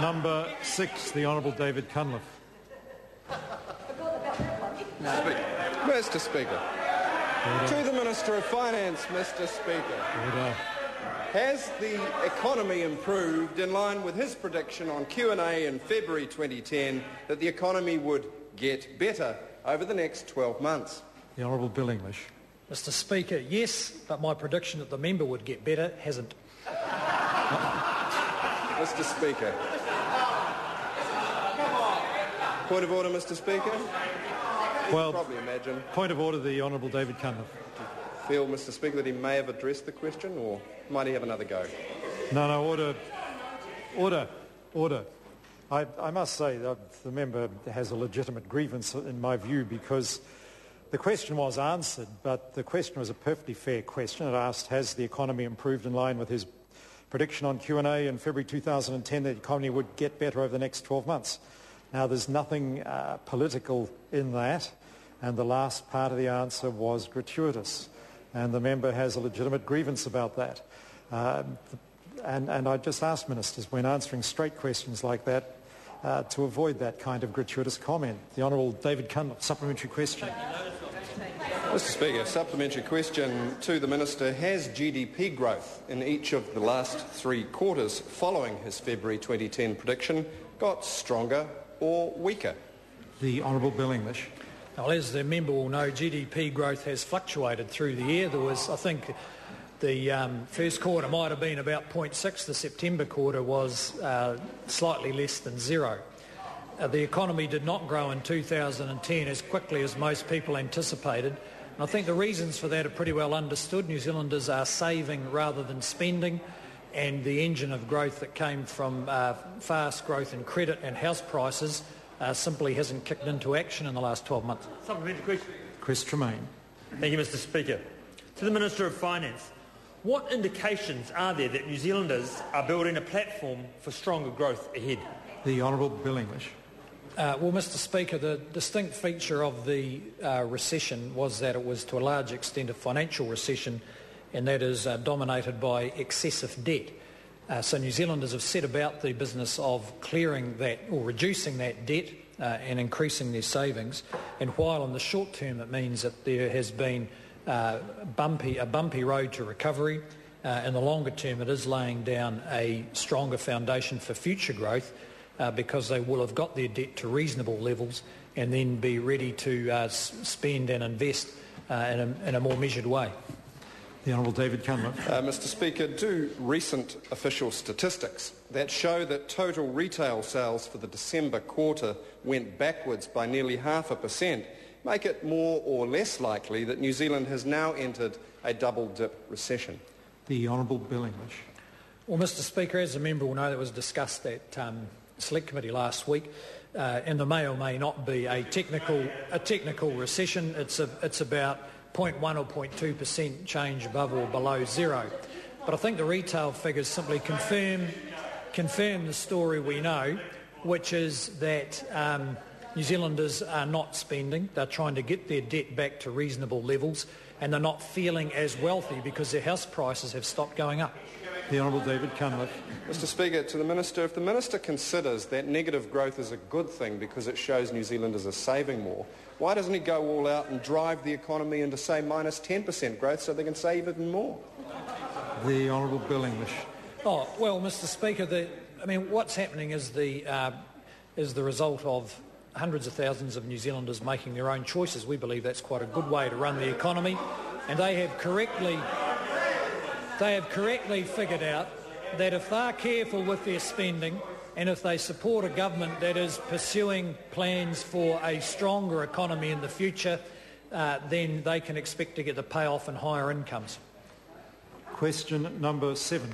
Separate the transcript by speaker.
Speaker 1: number 6, the Honourable David Cunliffe.
Speaker 2: Mr. Speaker.
Speaker 1: Order.
Speaker 2: To the Minister of Finance, Mr. Speaker.
Speaker 1: Order.
Speaker 2: Has the economy improved in line with his prediction on Q&A in February 2010 that the economy would get better over the next 12 months?
Speaker 1: The Honourable Bill English.
Speaker 3: Mr. Speaker, yes, but my prediction that the member would get better hasn't.
Speaker 2: Mr. Speaker. Point of order, Mr. Speaker.
Speaker 1: Well,
Speaker 2: probably imagine.
Speaker 1: Point of order, the Honourable David Cunliffe.
Speaker 2: Feel, Mr. Speaker, that he may have addressed the question, or might he have another go?
Speaker 1: No, order. I must say that the member has a legitimate grievance in my view, because the question was answered, but the question was a perfectly fair question. It asked, has the economy improved in line with his prediction on Q&A in February 2010 that the economy would get better over the next 12 months? Now, there's nothing political in that, and the last part of the answer was gratuitous, and the member has a legitimate grievance about that. And I just ask ministers, when answering straight questions like that, to avoid that kind of gratuitous comment. The Honourable David Cunliffe, supplementary question.
Speaker 2: Mr. Speaker, supplementary question to the Minister. Has GDP growth in each of the last 3 quarters following his February 2010 prediction got stronger or weaker?
Speaker 1: The Honourable Bill English.
Speaker 3: Well, as the member will know, GDP growth has fluctuated through the year. There was, I think, the first quarter might have been about 0.6. The September quarter was slightly less than 0. The economy did not grow in 2010 as quickly as most people anticipated. And I think the reasons for that are pretty well understood. New Zealanders are saving rather than spending, and the engine of growth that came from fast growth in credit and house prices simply hasn't kicked into action in the last 12 months.
Speaker 4: Supplementary question.
Speaker 1: Chris Tremaine.
Speaker 4: Thank you, Mr. Speaker. To the Minister of Finance, what indications are there that New Zealanders are building a platform for stronger growth ahead?
Speaker 1: The Honourable Bill English.
Speaker 3: Well, Mr. Speaker, the distinct feature of the recession was that it was to a large extent a financial recession, and that is dominated by excessive debt. So New Zealanders have set about the business of clearing that or reducing that debt and increasing their savings. And while in the short term it means that there has been a bumpy road to recovery, in the longer term it is laying down a stronger foundation for future growth, because they will have got their debt to reasonable levels and then be ready to spend and invest in a more measured way.
Speaker 1: The Honourable David Cunliffe.
Speaker 2: Mr. Speaker, do recent official statistics that show that total retail sales for the December quarter went backwards by nearly 0.5% make it more or less likely that New Zealand has now entered a double-dip recession?
Speaker 1: The Honourable Bill English.
Speaker 3: Well, Mr. Speaker, as the member will know, that was discussed at Select Committee last week, and there may or may not be a technical recession. It's about 0.1 or 0.2% change above or below 0. But I think the retail figures simply confirm the story we know, which is that New Zealanders are not spending. They're trying to get their debt back to reasonable levels, and they're not feeling as wealthy because their house prices have stopped going up.
Speaker 1: The Honourable David Cunliffe.
Speaker 2: Mr. Speaker, to the Minister, if the Minister considers that negative growth is a good thing because it shows New Zealanders are saving more, why doesn't he go all out and drive the economy into, say, minus 10% growth so they can save even more?
Speaker 1: The Honourable Bill English.
Speaker 3: Oh, well, Mr. Speaker, what's happening is the result of hundreds of thousands of New Zealanders making their own choices. We believe that's quite a good way to run the economy, and they have correctly figured out that if they're careful with their spending and if they support a government that is pursuing plans for a stronger economy in the future, then they can expect to get the payoff in higher incomes.
Speaker 1: Question number 7.